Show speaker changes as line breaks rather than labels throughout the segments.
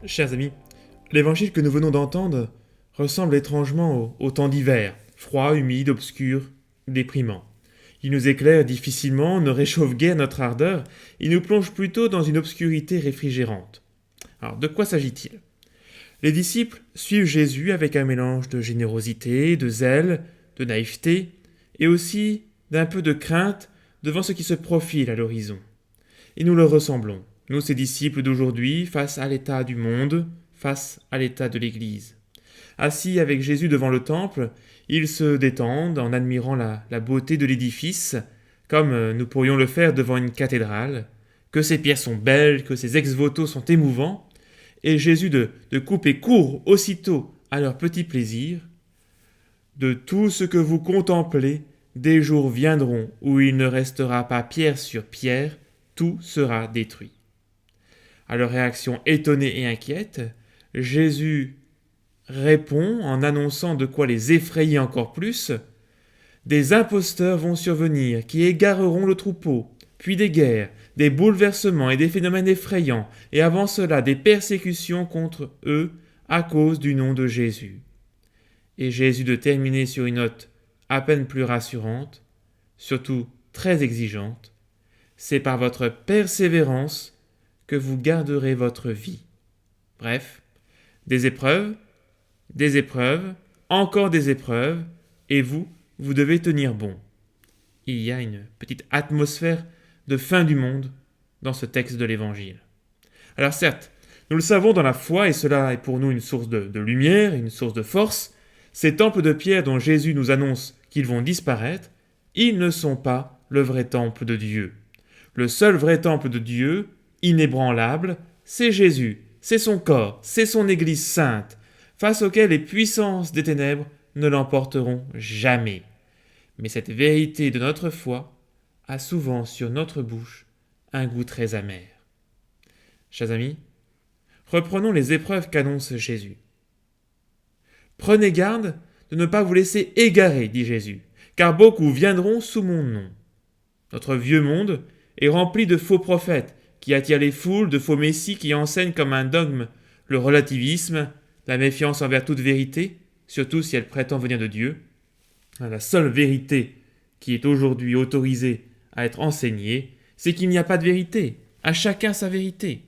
Chers amis, l'évangile que nous venons d'entendre ressemble étrangement au temps d'hiver, froid, humide, obscur, déprimant. Il nous éclaire difficilement, ne réchauffe guère notre ardeur, il nous plonge plutôt dans une obscurité réfrigérante. Alors, de quoi s'agit-il ? Les disciples suivent Jésus avec un mélange de générosité, de zèle, de naïveté, et aussi d'un peu de crainte devant ce qui se profile à l'horizon. Et nous leur ressemblons, nous ces disciples d'aujourd'hui, face à l'état du monde, face à l'état de l'Église. Assis avec Jésus devant le temple, ils se détendent en admirant la beauté de l'édifice, comme nous pourrions le faire devant une cathédrale, que ses pierres sont belles, que ses ex-voto sont émouvants, et Jésus de couper court aussitôt à leur petit plaisir. De tout ce que vous contemplez, des jours viendront où il ne restera pas pierre sur pierre, tout sera détruit. À leur réaction étonnée et inquiète, Jésus répond en annonçant de quoi les effrayer encore plus. Des imposteurs vont survenir qui égareront le troupeau, puis des guerres, des bouleversements et des phénomènes effrayants, et avant cela des persécutions contre eux à cause du nom de Jésus. Et Jésus de terminer sur une note à peine plus rassurante, surtout très exigeante. C'est par votre persévérance que vous garderez votre vie. Bref, des épreuves, encore des épreuves, et vous devez tenir bon. Il y a une petite atmosphère de fin du monde dans ce texte de l'Évangile. Alors certes, nous le savons dans la foi, et cela est pour nous une source de lumière, une source de force, ces temples de pierre dont Jésus nous annonce qu'ils vont disparaître, ils ne sont pas le vrai temple de Dieu. Le seul vrai temple de Dieu, inébranlable, c'est Jésus, c'est son corps, c'est son Église sainte, face auquel les puissances des ténèbres ne l'emporteront jamais. Mais cette vérité de notre foi a souvent sur notre bouche un goût très amer. Chers amis, reprenons les épreuves qu'annonce Jésus. Prenez garde de ne pas vous laisser égarer, dit Jésus, car beaucoup viendront sous mon nom. Notre vieux monde est rempli de faux prophètes qui attirent les foules, de faux messies qui enseignent comme un dogme le relativisme, la méfiance envers toute vérité, surtout si elle prétend venir de Dieu. La seule vérité qui est aujourd'hui autorisée à être enseignée, c'est qu'il n'y a pas de vérité, à chacun sa vérité.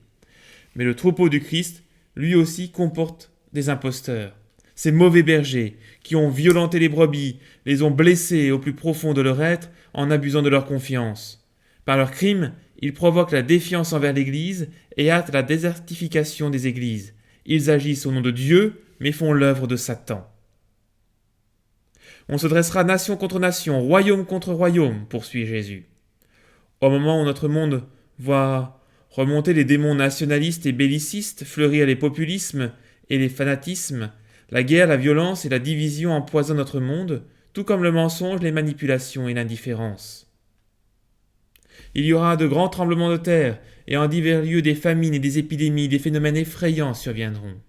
Mais le troupeau du Christ, lui aussi, comporte des imposteurs. Ces mauvais bergers qui ont violenté les brebis, les ont blessés au plus profond de leur être en abusant de leur confiance. Par leurs crimes, ils provoquent la défiance envers l'Église et hâtent la désertification des églises. Ils agissent au nom de Dieu, mais font l'œuvre de Satan. On se dressera nation contre nation, royaume contre royaume, poursuit Jésus. Au moment où notre monde voit remonter les démons nationalistes et bellicistes, fleurir les populismes et les fanatismes, la guerre, la violence et la division empoisonnent notre monde, tout comme le mensonge, les manipulations et l'indifférence. Il y aura de grands tremblements de terre, et en divers lieux des famines et des épidémies, des phénomènes effrayants surviendront.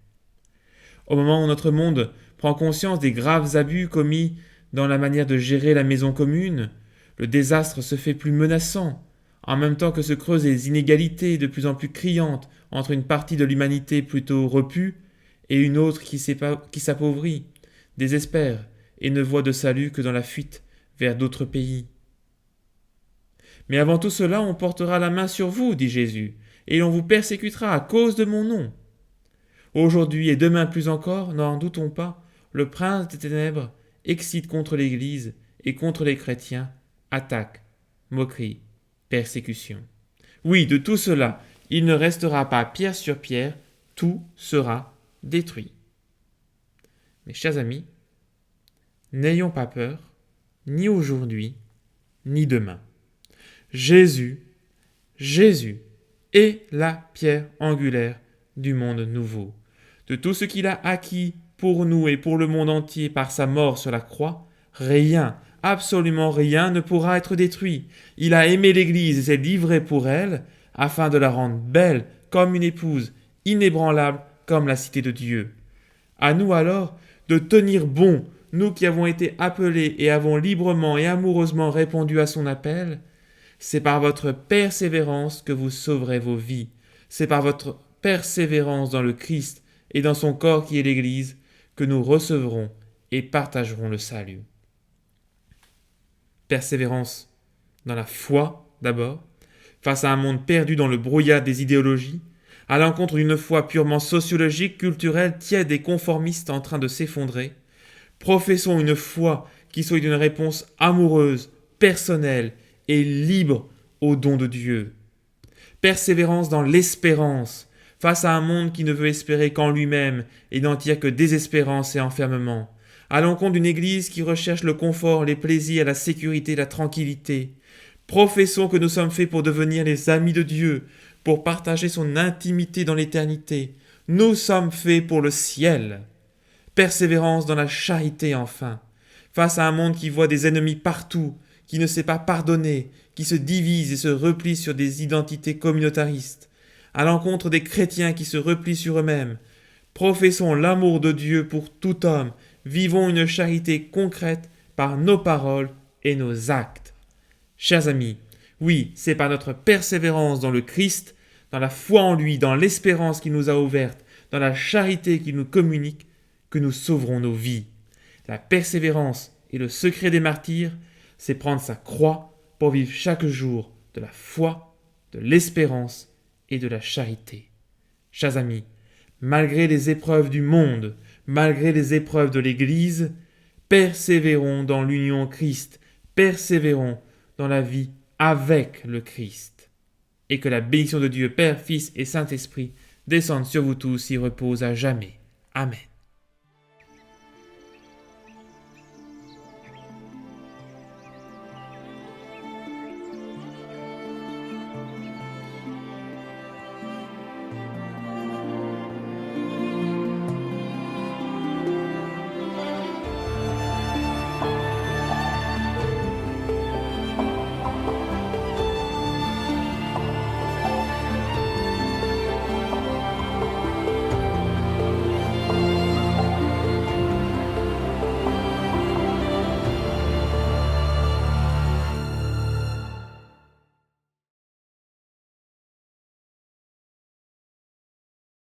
Au moment où notre monde prend conscience des graves abus commis dans la manière de gérer la maison commune, le désastre se fait plus menaçant, en même temps que se creusent les inégalités de plus en plus criantes entre une partie de l'humanité plutôt repue et une autre qui s'appauvrit, désespère et ne voit de salut que dans la fuite vers d'autres pays. Mais avant tout cela, on portera la main sur vous, dit Jésus, et on vous persécutera à cause de mon nom. Aujourd'hui et demain plus encore, n'en doutons pas, le prince des ténèbres excite contre l'Église et contre les chrétiens, attaque, moquerie, persécution. Oui, de tout cela, il ne restera pas pierre sur pierre, tout sera détruit. Mes chers amis, n'ayons pas peur, ni aujourd'hui, ni demain. Jésus est la pierre angulaire du monde nouveau. De tout ce qu'il a acquis pour nous et pour le monde entier par sa mort sur la croix, rien, absolument rien ne pourra être détruit. Il a aimé l'Église et s'est livré pour elle, afin de la rendre belle comme une épouse, inébranlable comme la cité de Dieu. À nous alors de tenir bon, nous qui avons été appelés et avons librement et amoureusement répondu à son appel. C'est par votre persévérance que vous sauverez vos vies. C'est par votre persévérance dans le Christ et dans son corps qui est l'Église, que nous recevrons et partagerons le salut. Persévérance dans la foi d'abord, face à un monde perdu dans le brouillard des idéologies, à l'encontre d'une foi purement sociologique, culturelle, tiède et conformiste en train de s'effondrer. Professons une foi qui soit une réponse amoureuse, personnelle et libre au don de Dieu. Persévérance dans l'espérance, face à un monde qui ne veut espérer qu'en lui-même et n'en tire que désespérance et enfermement, à l'encontre d'une Église qui recherche le confort, les plaisirs, la sécurité, la tranquillité. Professons que nous sommes faits pour devenir les amis de Dieu, pour partager son intimité dans l'éternité. Nous sommes faits pour le ciel. Persévérance dans la charité enfin, face à un monde qui voit des ennemis partout, qui ne sait pas pardonner, qui se divise et se replie sur des identités communautaristes, à l'encontre des chrétiens qui se replient sur eux-mêmes. Professons l'amour de Dieu pour tout homme, vivons une charité concrète par nos paroles et nos actes. Chers amis, oui, c'est par notre persévérance dans le Christ, dans la foi en lui, dans l'espérance qu'il nous a ouverte, dans la charité qu'il nous communique, que nous sauverons nos vies. La persévérance et le secret des martyrs, c'est prendre sa croix pour vivre chaque jour de la foi, de l'espérance et de la charité. Chers amis, malgré les épreuves du monde, malgré les épreuves de l'Église, persévérons dans l'union au Christ, persévérons dans la vie avec le Christ. Et que la bénédiction de Dieu, Père, Fils et Saint-Esprit descende sur vous tous et repose à jamais. Amen.